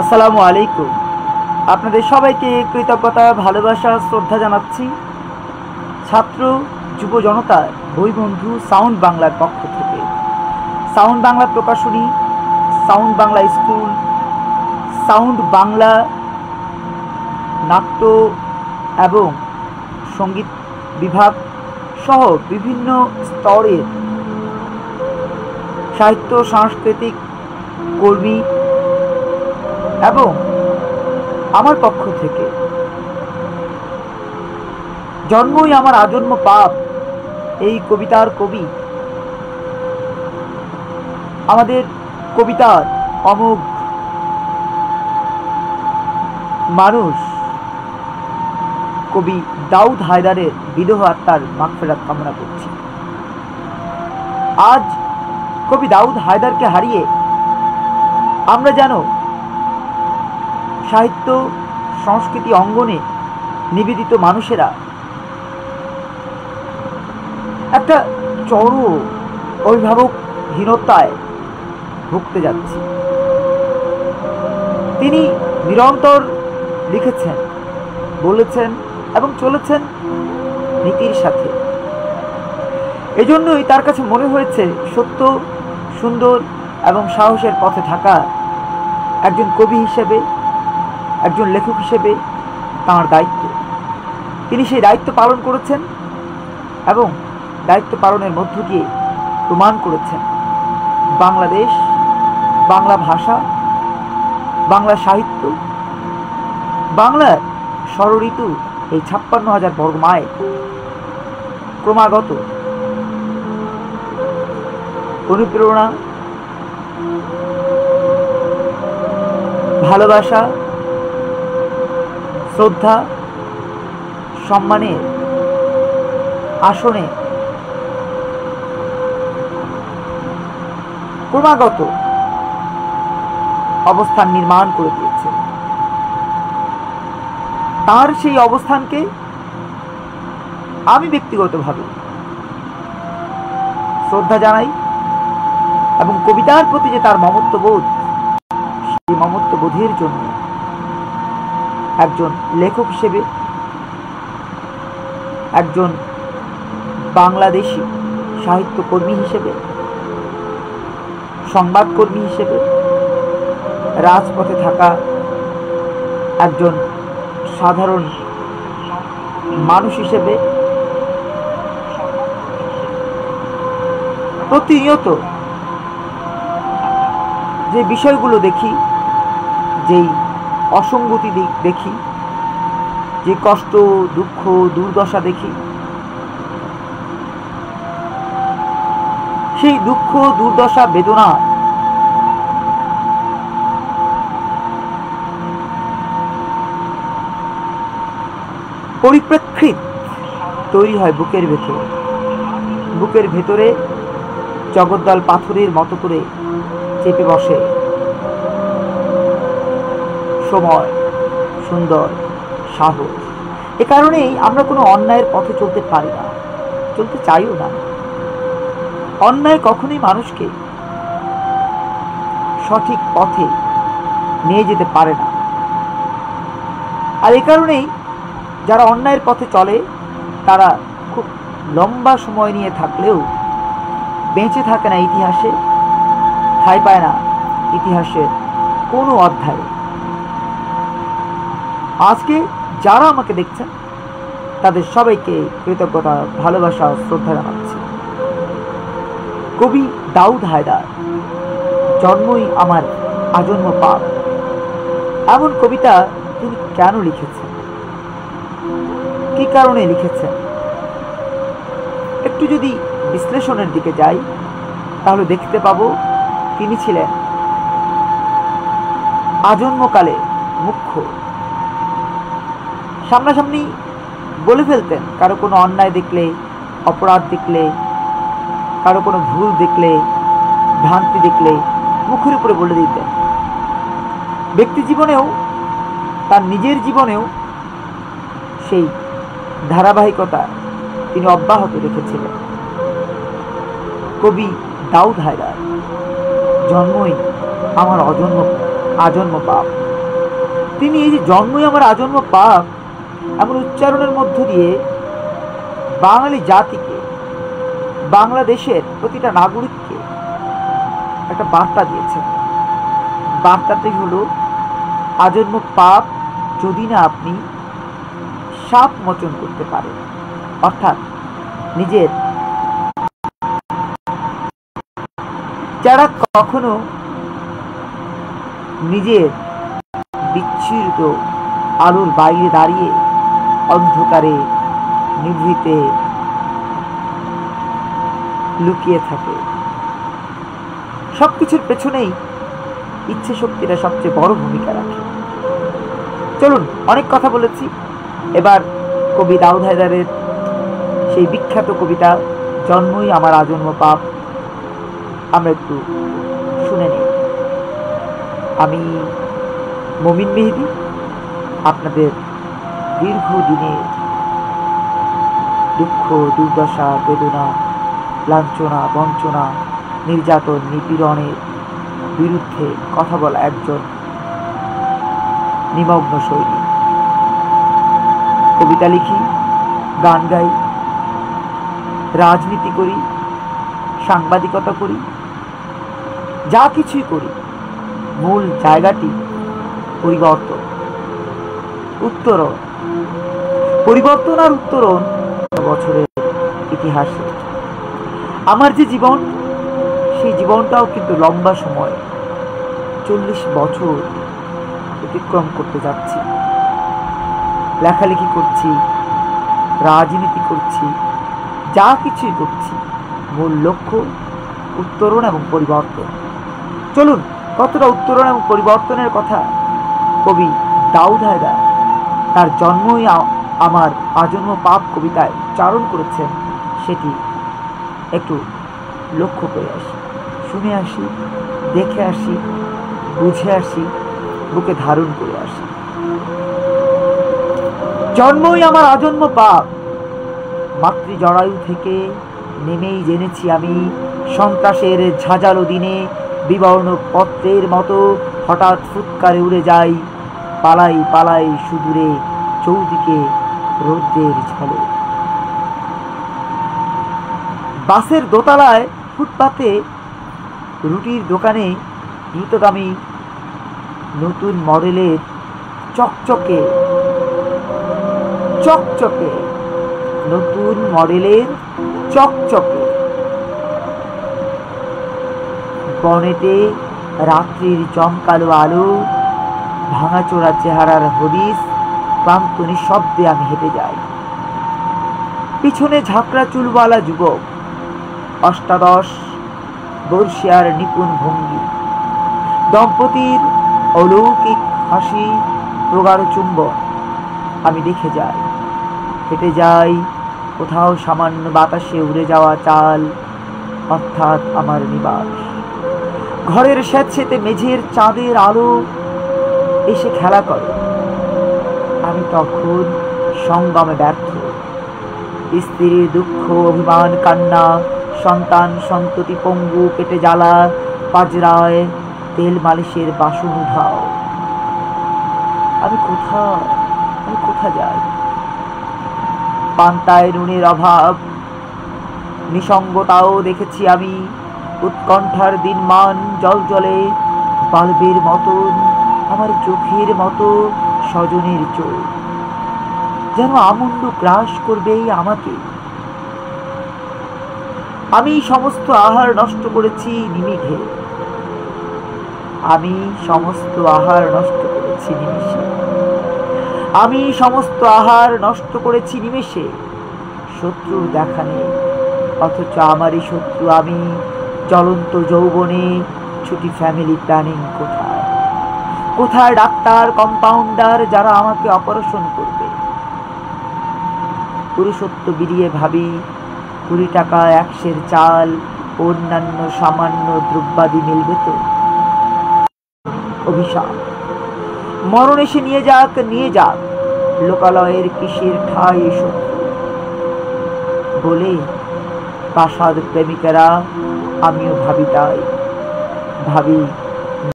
আসসালামু আলাইকুম। আপনাদের সবাইকে কৃতজ্ঞতা, ভালোবাসা, শ্রদ্ধা জানাচ্ছি ছাত্র যুব জনতার বই বন্ধু সাউন্ড বাংলার পক্ষ থেকে। সাউন্ড বাংলা প্রকাশনী, sound Bangla school, sound Bangla নাট্য এবং সঙ্গীত বিভাগ সহ বিভিন্ন স্তরের সাহিত্য সাংস্কৃতিক কর্মী এবং আমার পক্ষ থেকে জন্মই আমার আজন্ম পাপ এই কবিতার কবি, আমাদের কবিতার অমোঘ মানুষ কবি দাউদ হায়দারের বিদেহ আত্মার মাগফিরাত কামনা করছি। আজ কবি দাউদ হায়দারকে হারিয়ে আমরা যেন সাহিত্য সংস্কৃতি অঙ্গনে নিবেদিত মানুষেরা একটা চরম অভিভাবকহীনতায় ভুগতে যাচ্ছি। তিনি নিরন্তর লিখেছেন, বলেছেন এবং চলেছেন নীতির সাথে। এজন্যই তার কাছে মনে হয়েছে সত্য, সুন্দর এবং সাহসের পথে থাকা একজন কবি হিসেবে, একজন লেখক হিসেবে তাঁর দায়িত্ব। তিনি সেই দায়িত্ব পালন করেছেন এবং দায়িত্ব পালনের মধ্য দিয়ে প্রমাণ করেছেন বাংলাদেশ, বাংলা ভাষা, বাংলা সাহিত্য, বাংলার ষড়ঋতু এই ৫৬,০০০ বর্গ মাইল ক্রমাগত অনুপ্রেরণা, ভালোবাসা, শ্রদ্ধা, সম্মানের আসনে ক্রমাগত অবস্থান নির্মাণ করে দিয়েছে। তার সেই অবস্থানকে আমি ব্যক্তিগতভাবে শ্রদ্ধা জানাই এবং কবিতার প্রতি যে তার মমত্ববোধ, সেই মমত্ববোধের জন্য একজন লেখক হিসেবে, একজন বাংলাদেশি সাহিত্যকর্মী হিসেবে, সংবাদকর্মী হিসেবে, রাজপথে থাকা একজন সাধারণ মানুষ হিসেবে প্রতিনিয়ত যে বিষয়গুলো দেখি, যেই অসঙ্গতি দেখি, যে কষ্ট, দুঃখ, দুর্দশা দেখি, সেই দুঃখ, দুর্দশা, বেদনা পরিপ্রেক্ষিত তৈরি হয় বুকের ভেতরে। বুকের ভেতরে জগদ্দল পাথরের মতো করে চেপে বসে সময়, সুন্দর, সাহস। এ কারণেই আমরা কোনো অন্যায়ের পথে চলতে পারি না, চলতে চাইও না। অন্যায় কখনোই মানুষকে সঠিক পথে নিয়ে যেতে পারে না। আর এ কারণেই যারা অন্যায়ের পথে চলে তারা খুব লম্বা সময় নিয়ে থাকলেও বেঁচে থাকে না ইতিহাসে, ঠাঁই পায় না ইতিহাসের কোনো অধ্যায়ে। আজকে যারা আমাকে দেখছেন তাদের সবাইকে কৃতজ্ঞতা, ভালোবাসা, শ্রদ্ধা জানাচ্ছি। কবি দাউদ হায়দার, জন্মই আমার আজন্ম পাপ, এমন কবিতা তিনি কেন লিখেছেন, কি কারণে লিখেছেন, একটু যদি বিশ্লেষণের দিকে যাই তাহলে দেখতে পাবো তিনি ছিলেন আজন্মকালে মুখ্য। সামনাসামনি বলে ফেলতেন, কারো কোনো অন্যায় দেখলে, অপরাধ দেখলে, কারো কোনো ভুল দেখলে, ভ্রান্তি দেখলে মুখের উপরে বলে দিতেন। ব্যক্তি জীবনেও, তার নিজের জীবনেও সেই ধারাবাহিকতা তিনি অব্যাহত রেখেছিলেন। কবি দাউদ হায়দার, জন্মই আমার আজন্ম পাপ। তিনি এই যে জন্মই আমার আজন্ম পাপ এমন উচ্চারণের মধ্য দিয়ে বাঙালি জাতিকে, বাংলাদেশের প্রতিটা নাগরিককে একটা বার্তা দিয়েছেন। বার্তাটি হলো, আজন্ম পাপ যদি না আপনি সাপ মোচন করতে পারেন, অর্থাৎ নিজের, যারা কখনো নিজের বিচ্ছিন্ন আলোর বাইরে দাঁড়িয়ে অন্ধকারে নিভৃতে লুকিয়ে থাকে, সবকিছুর পেছনেই ইচ্ছে শক্তিটা সবচেয়ে বড় ভূমিকা রাখে। চলুন, অনেক কথা বলেছি, এবার কবি দাউদ হায়দারের সেই বিখ্যাত কবিতা জন্মই আমার আজন্ম পাপ আমরা একটু শুনে নিই। আমি মমিন মেহেদি, আপনাদের দীর্ঘদিনের দুঃখ, দুর্দশা, বেদনা, লাঞ্ছনা, বঞ্চনা, নির্যাতন, নিপীড়নের বিরুদ্ধে কথা বলা একজন নিমগ্ন সৈনিক। কবিতা লিখি, গান গাই, রাজনীতি করি, সাংবাদিকতা করি, যা কিছুই করি, মূল জায়গাটি পরিবর্তন, উত্তরণ। পরিবর্তন আর উত্তরণ বছরের ইতিহাসে আমার যে জীবন, সেই জীবনটাও কিন্তু লম্বা সময়, 40 বছর অতিক্রম করতে যাচ্ছি। লেখালেখি করছি, রাজনীতি করছি, যা কিছুই করছি, মূল লক্ষ্য উত্তরণ এবং পরিবর্তন। চলুন, কতটা উত্তরণ এবং পরিবর্তনের কথা কবি দাউদ হায়দার তার জন্মই আমার আজন্ম পাপ কবিতায় উচ্চারণ করেছেন, সেটি একটু লক্ষ্য করে আসি, শুনে আসি, দেখে আসি, বুঝে আসি, বুকে ধারণ করে আসি। জন্মই আমার আজন্ম পাপ, মাতৃ জরায়ু থেকে নেমেই জেনেছি আমি, সন্ত্রাসের ঝাঁঝালো দিনে বিবর্ণ পত্রের মতো হঠাৎ ফুৎকারে উড়ে যাই, পালাই পালাই সুদূরে, চৌদিকে রৌদ্রের ঝালে। বাসের দোতলায় ফুটপাতে, রুটির দোকানে দ্রুতগামী নতুন মডেলের চকচকে চকচকে নতুন মডেলের চকচকে বনেটে রাত্রির জমকালো আলো, ভাঙাচোরা চেহারার হদিস, ক্লান্ত নিঃশব্দে আমি হেঁটে যাই। পিছনে ঝাঁকড়া চুলওয়ালা যুবক, অষ্টাদশ বর্ষিয়ার নিপুণ ভঙ্গি, দম্পতির অলৌকিক হাসি, প্রগাঢ় চুম্বন। আমি দেখে যাই, হেঁটে যাই, কোথাও সামান্য বাতাসে উড়ে যাওয়া চাল, অর্থাৎ আমার নিবাস। ঘরের স্যাঁতসেঁতে মেঝের চাঁদের আলো এসে খেলা করে। আমি তখন সংগ্রামে ব্যর্থ, স্ত্রীর দুঃখ, অভিমান, কান্না, সন্তান সন্ততি পঙ্গু, পেটে জ্বালা, পাজরায় তেল মালিশের বাসন উধাও। আমি কোথা যাই? পান্তায় নুনের অভাব, নিসঙ্গতাও দেখেছি আমি। উৎকণ্ঠার দিনমান জলজলে বাল্বের মতন আমার চোখের মতো স্বজনের চোখ, যেন আমূল্য গ্রাস করবেই আমাকে। আমি সমস্ত আহার নষ্ট করেছি নিমিষে, আমি সমস্ত আহার নষ্ট করেছি নিমিষে, আমি সমস্ত আহার নষ্ট করেছি নিমেষে। শত্রুর দেখা নেই, অথচ আমারই শত্রু আমি। জ্বলন্ত যৌবনে ছুটি ফ্যামিলি প্ল্যানিং কোথায়? কোথায় ডাক্তার, কম্পাউন্ডার যারা আমাকে অপারেশন করবে? পুরুষত্ব বিলিয়ে ভাবি 20 টাকা 1 সের চাল, অন্যান্য সামান্য দ্রব্যাদি মিলবে তো? অভিশাপ, মরণ এসে নিয়ে যাক, লোকালয়ের কিসের ঠাঁই শত্রু বলে প্রাসাদ প্রেমিকেরা। আমিও ভাবি তাই, ভাবি